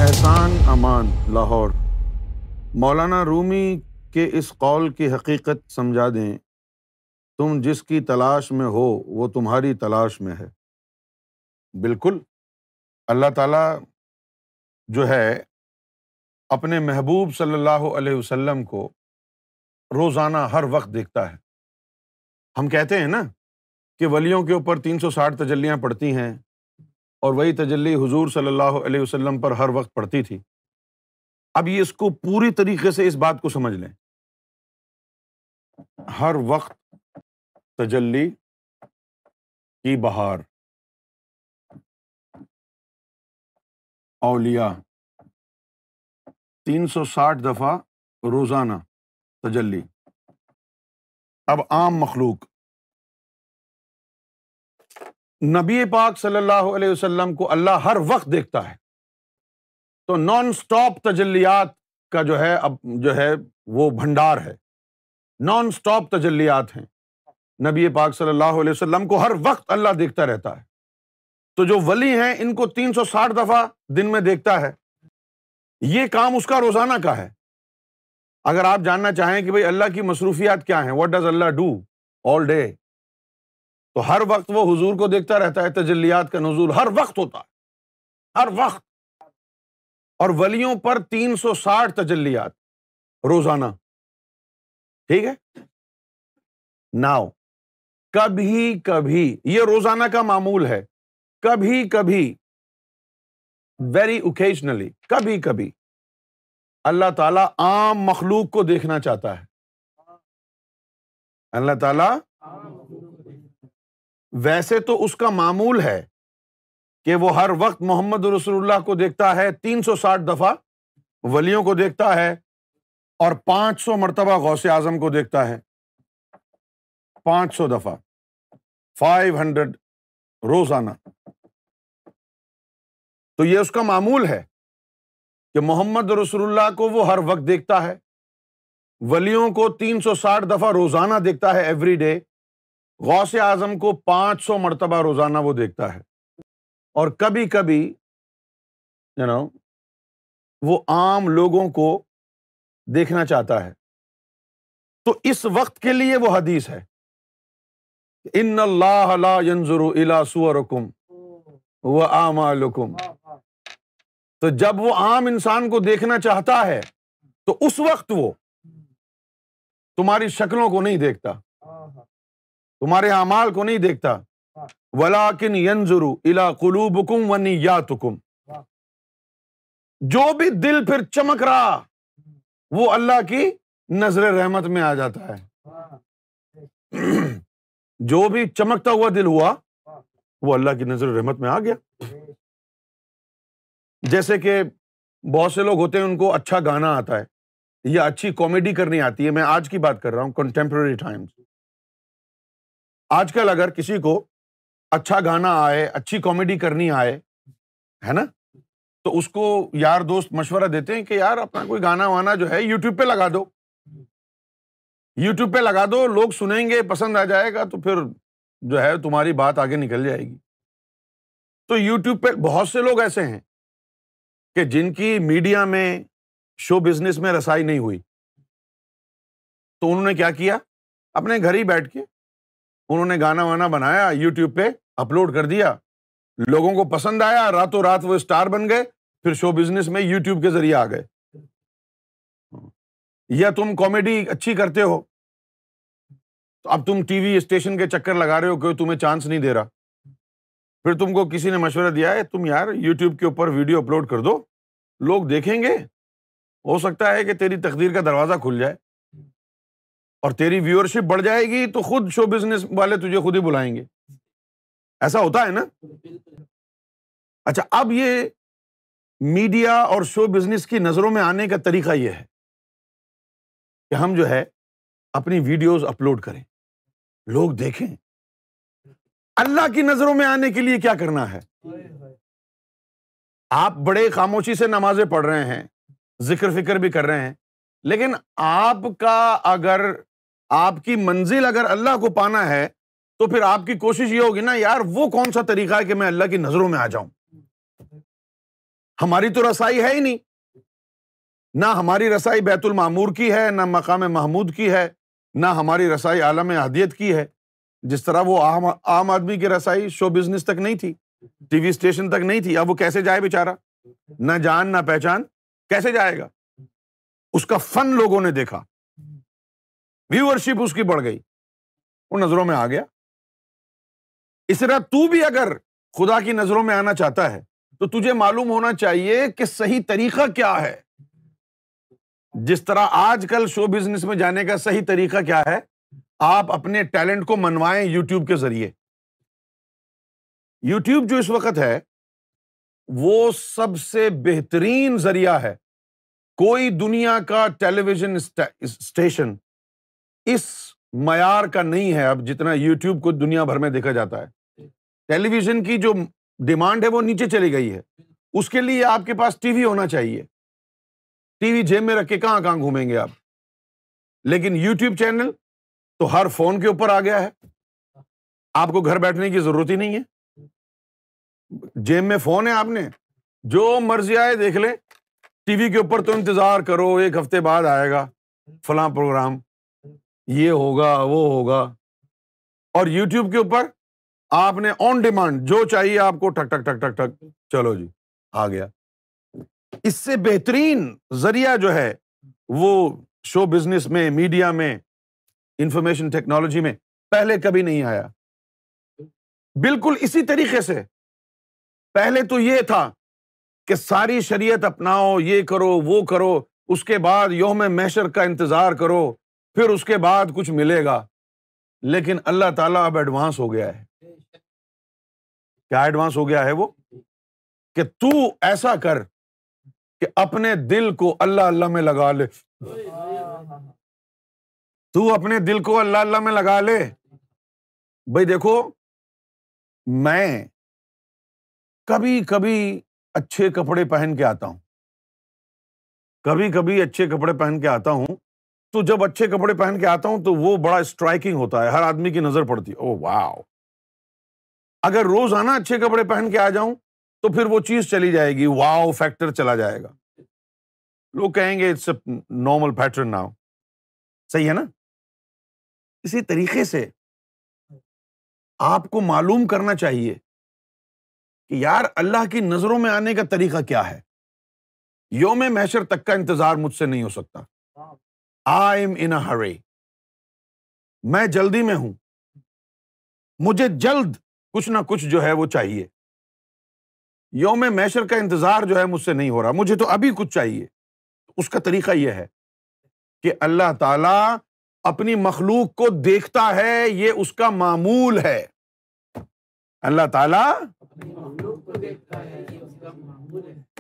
احسان امان، لاہور۔ مولانا رومی کے اس قول کی حقیقت سمجھا دیں، تم جس کی تلاش میں ہو وہ تمہاری تلاش میں ہے۔ بالکل، اللہ تعالیٰ جو ہے اپنے محبوب صلی اللہ علیہ وسلم کو روزانہ ہر وقت دیکھتا ہے۔ ہم کہتے ہیں نا کہ ولیوں کے اوپر 360 تجلیاں پڑتی ہیں، اور وہی تجلی حضور صلی اللہ علیہ وسلم پر ہر وقت پڑتی تھی۔ اب یہ اس کو پوری طریقے سے اس بات کو سمجھ لیں، ہر وقت تجلی کی بہار، اولیاء 360 دفعہ روزانہ تجلی۔ اب عام مخلوق، نبی پاک صلی اللہ علیہ وسلم کو اللہ ہر وقت دیکھتا ہے، تو نان سٹاپ تجلیات کا جو ہے وہ بھنڈار ہے، نان سٹاپ تجلیات ہیں۔ نبی پاک صلی اللہ علیہ وسلم کو ہر وقت اللہ دیکھتا رہتا ہے، تو جو ولی ہیں ان کو 360 دفعہ دن میں دیکھتا ہے۔ یہ کام اس کا روزانہ کا ہے۔ اگر آپ جاننا چاہیں کہ بھئی اللہ کی مصروفیات کیا ہیں، what does Allah do all day, تو ہر وقت وہ حضور کو دیکھتا رہتا ہے۔ تجلیات کا نزول ہر وقت ہوتا ہے، ہر وقت، اور ولیوں پر 360 تجلیات روزانہ، ٹھیک ہے۔ ناؤ کبھی کبھی، یہ روزانہ کا معمول ہے، کبھی کبھی، ویری اوکیجنلی، کبھی کبھی اللہ تعالیٰ عام مخلوق کو دیکھنا چاہتا ہے۔ اللہ تعالیٰ ویسے تو اس کا معمول ہے کہ وہ ہر وقت محمد رسول اللہ کو دیکھتا ہے، 360 دفعہ ولیوں کو دیکھتا ہے، اور 500 مرتبہ غوث اعظم کو دیکھتا ہے، 500 دفعہ، 500 روزانہ۔ تو یہ اس کا معمول ہے کہ محمد رسول اللہ کو وہ ہر وقت دیکھتا ہے، ولیوں کو 360 دفعہ روزانہ دیکھتا ہے، ایوری ڈے، غوث اعظم کو 500 مرتبہ روزانہ وہ دیکھتا ہے، اور کبھی کبھی وہ عام لوگوں کو دیکھنا چاہتا ہے۔ تو اس وقت کے لیے وہ حدیث ہے، ان اللہ لا ينظر الى صورکم واعمالکم۔ تو جب وہ عام انسان کو دیکھنا چاہتا ہے تو اس وقت وہ تمہاری شکلوں کو نہیں دیکھتا، تمہارے اعمال کو نہیں دیکھتا، وَلَٰكِنْ يَنظُرُ إِلَىٰ قُلُوبِكُمْ وَنِيَّاتِكُمْ۔ جو بھی دل پھر چمک رہا وہ اللہ کی نظر رحمت میں آ جاتا ہے۔ جو بھی چمکتا ہوا دل ہوا وہ اللہ کی نظر رحمت میں آ گیا۔ جیسے کہ بہت سے لوگ ہوتے ہیں ان کو اچھا گانا آتا ہے یا اچھی کامیڈی کرنی آتی ہے۔ میں آج کی بات کر رہا ہوں، کنٹمپرری ٹائمز۔ آج کل اگر کسی کو اچھا گانا آئے، اچھی کامیڈی کرنی آئے، ہے نا، تو اس کو یار دوست مشورہ دیتے ہیں کہ یار اپنا کوئی گانا وانا جو ہے یوٹیوب پہ لگا دو، یوٹیوب پہ لگا دو، لوگ سنیں گے، پسند آ جائے گا تو پھر جو ہے تمہاری بات آگے نکل جائے گی۔ تو یوٹیوب پہ بہت سے لوگ ایسے ہیں کہ جن کی میڈیا میں، شو بزنس میں رسائی نہیں ہوئی، تو انہوں نے کیا کیا، اپنے گھر ہی بیٹھ کے انہوں نے گانا وانا بنایا، یوٹیوب پہ اپلوڈ کر دیا، لوگوں کو پسند آیا، راتوں رات وہ اسٹار بن گئے، پھر شو بزنس میں یوٹیوب کے ذریعے آ گئے۔ یا تم کامیڈی اچھی کرتے ہو تو اب تم ٹی وی اسٹیشن کے چکر لگا رہے ہو کہ تمہیں چانس نہیں دے رہا، پھر تم کو کسی نے مشورہ دیا ہے تم یار یوٹیوب کے اوپر ویڈیو اپلوڈ کر دو، لوگ دیکھیں گے، ہو سکتا ہے کہ تیری تقدیر کا دروازہ کھل جائے اور تیری ویورشپ بڑھ جائے گی، تو خود شو بزنس والے تجھے خود ہی بلائیں گے۔ ایسا ہوتا ہے نا۔ اچھا، اب یہ میڈیا اور شو بزنس کی نظروں میں آنے کا طریقہ یہ ہے کہ ہم جو ہے اپنی ویڈیوز اپلوڈ کریں، لوگ دیکھیں۔ اللہ کی نظروں میں آنے کے لیے کیا کرنا ہے؟ آپ بڑے خاموشی سے نمازیں پڑھ رہے ہیں، ذکر فکر بھی کر رہے ہیں، لیکن آپ کا اگر آپ کی منزل اگر اللہ کو پانا ہے تو پھر آپ کی کوشش یہ ہوگی نا یار وہ کون سا طریقہ ہے کہ میں اللہ کی نظروں میں آ جاؤں۔ ہماری تو رسائی ہے ہی نہیں، نہ ہماری رسائی بیت المعمور کی ہے، نہ مقام محمود کی ہے، نہ ہماری رسائی عالم احدیت کی ہے۔ جس طرح وہ عام آدمی کی رسائی شو بزنس تک نہیں تھی، ٹی وی اسٹیشن تک نہیں تھی، اب وہ کیسے جائے بیچارہ؟ نہ جان نہ پہچان، کیسے جائے گا؟ اس کا فن لوگوں نے دیکھا، ویورشپ اس کی بڑھ گئی، وہ نظروں میں آ گیا۔ اس طرح تو بھی اگر خدا کی نظروں میں آنا چاہتا ہے تو تجھے معلوم ہونا چاہیے کہ صحیح طریقہ کیا ہے۔ جس طرح آج کل شو بزنس میں جانے کا صحیح طریقہ کیا ہے؟ آپ اپنے ٹیلنٹ کو منوائیں یوٹیوب کے ذریعے۔ یوٹیوب جو اس وقت ہے وہ سب سے بہترین ذریعہ ہے۔ کوئی دنیا کا ٹیلی ویژن اسٹیشن اس معیار کا نہیں ہے اب جتنا یوٹیوب کو دنیا بھر میں دیکھا جاتا ہے۔ ٹیلی ویژن کی جو ڈیمانڈ ہے وہ نیچے چلی گئی ہے، اس کے لیے آپ کے پاس ٹی وی ہونا چاہیے۔ ٹی وی جیب میں رکھ کے کہاں کہاں گھومیں گے آپ؟ لیکن یوٹیوب چینل تو ہر فون کے اوپر آ گیا ہے، آپ کو گھر بیٹھنے کی ضرورت ہی نہیں ہے، جیب میں فون ہے، آپ نے جو مرضی آئے دیکھ لیں۔ ٹی وی کے اوپر تو انتظار کرو، ایک ہفتے بعد آئے گا فلاں پروگرام، یہ ہوگا وہ ہوگا، اور یوٹیوب کے اوپر آپ نے آن ڈیمانڈ جو چاہیے آپ کو ٹک ٹک ٹک ٹک ٹک، چلو جی آ گیا۔ اس سے بہترین ذریعہ جو ہے وہ شو بزنس میں، میڈیا میں، انفارمیشن ٹیکنالوجی میں پہلے کبھی نہیں آیا۔ بالکل اسی طریقے سے پہلے تو یہ تھا کہ ساری شریعت اپناؤ، یہ کرو وہ کرو، اس کے بعد یوم محشر کا انتظار کرو، پھر اس کے بعد کچھ ملے گا۔ لیکن اللہ تعالیٰ اب ایڈوانس ہو گیا ہے۔ کیا ایڈوانس ہو گیا ہے وہ؟ کہ تو ایسا کر کہ اپنے دل کو اللہ اللہ میں لگا لے، تو اپنے دل کو اللہ اللہ میں لگا لے۔ بھئی دیکھو، میں کبھی کبھی اچھے کپڑے پہن کے آتا ہوں، کبھی کبھی اچھے کپڑے پہن کے آتا ہوں، تو جب اچھے کپڑے پہن کے آتا ہوں تو وہ بڑا اسٹرائکنگ ہوتا ہے، ہر آدمی کی نظر پڑتی ہے، او واو۔ اگر روزانہ اچھے کپڑے پہن کے آ جاؤں تو پھر وہ چیز چلی جائے گی، واو فیکٹر چلا جائے گا، لوگ کہیں گے it's a normal pattern now. صحیح ہے نا؟ اسی طریقے سے آپ کو معلوم کرنا چاہیے کہ یار اللہ کی نظروں میں آنے کا طریقہ کیا ہے۔ یوم محشر تک کا انتظار مجھ سے نہیں ہو سکتا۔ آئی ایم ان اے ہری، میں جلدی میں ہوں، مجھے جلد کچھ نہ کچھ جو ہے وہ چاہیے۔ یوم محشر کا انتظار جو ہے مجھ سے نہیں ہو رہا، مجھے تو ابھی کچھ چاہیے۔ اس کا طریقہ یہ ہے کہ اللہ تعالیٰ اپنی مخلوق کو دیکھتا ہے، یہ اس کا معمول ہے۔ اللہ تعالیٰ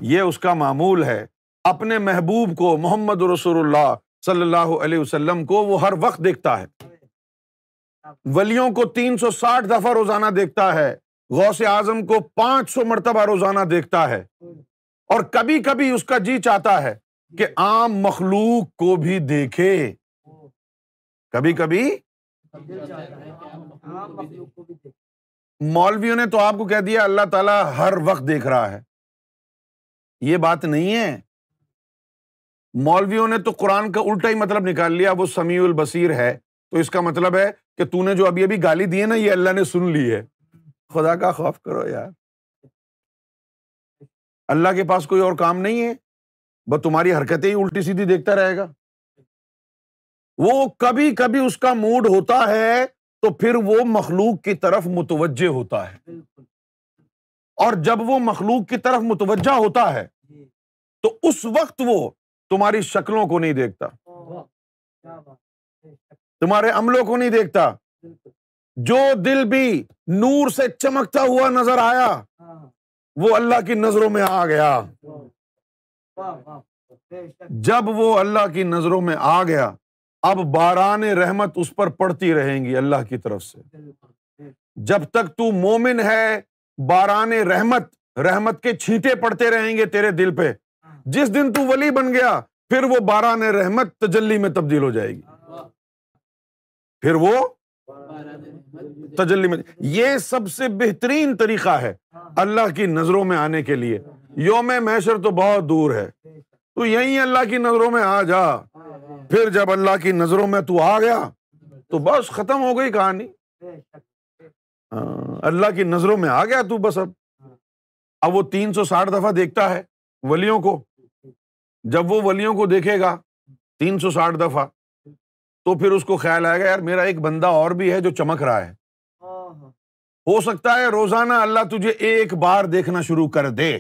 یہ اس کا معمول ہے، اپنے محبوب کو محمد رسول اللہ صلی اللہ علیہ وسلم کو وہ ہر وقت دیکھتا ہے، ولیوں کو 360 دفعہ روزانہ دیکھتا ہے، غوث اعظم کو 500 مرتبہ روزانہ دیکھتا ہے، اور کبھی کبھی اس کا جی چاہتا ہے کہ عام مخلوق کو بھی دیکھے۔ کبھی کبھی مولویوں نے تو آپ کو کہہ دیا اللہ تعالیٰ ہر وقت دیکھ رہا ہے، یہ بات نہیں ہے۔ مولویوں نے تو قرآن کا الٹا ہی مطلب نکال لیا، وہ سمیع البصیر ہے، تو اس کا مطلب ہے کہ تو نے جو ابھی ابھی گالی دی ہے نا، یہ اللہ نے سن لی ہے۔ خدا کا خوف کرو یار، اللہ کے پاس کوئی اور کام نہیں ہے، بس تمہاری حرکتیں ہی الٹی سیدھی دیکھتا رہے گا۔ وہ کبھی کبھی اس کا موڈ ہوتا ہے تو پھر وہ مخلوق کی طرف متوجہ ہوتا ہے، اور جب وہ مخلوق کی طرف متوجہ ہوتا ہے تو اس وقت وہ تمہاری شکلوں کو نہیں دیکھتا، تمہارے عملوں کو نہیں دیکھتا۔ جو دل بھی نور سے چمکتا ہوا نظر آیا وہ اللہ کی نظروں میں آ گیا۔ جب وہ اللہ کی نظروں میں آ گیا، اب باران رحمت اس پر پڑتی رہیں گی اللہ کی طرف سے۔ جب تک تو مومن ہے، باران رحمت کے چھینٹے پڑتے رہیں گے تیرے دل پہ۔ جس دن تو ولی بن گیا پھر وہ باران رحمت تجلی میں تبدیل ہو جائے گی، پھر وہ تجلی میں۔ یہ سب سے بہترین طریقہ ہے اللہ کی نظروں میں آنے کے لیے۔ یوم محشر تو بہت دور ہے، تو یہیں اللہ کی نظروں میں آ جا۔ پھر جب اللہ کی نظروں میں تو آ گیا تو بس ختم ہو گئی کہانی۔ اللہ کی نظروں میں آ گیا تو بس اب وہ 360 دفعہ دیکھتا ہے ولیوں کو۔ جب وہ ولیوں کو دیکھے گا 360 دفعہ تو پھر اس کو خیال آئے گا یار میرا ایک بندہ اور بھی ہے جو چمک رہا ہے، ہو سکتا ہے روزانہ اللہ تجھے ایک بار دیکھنا شروع کر دے۔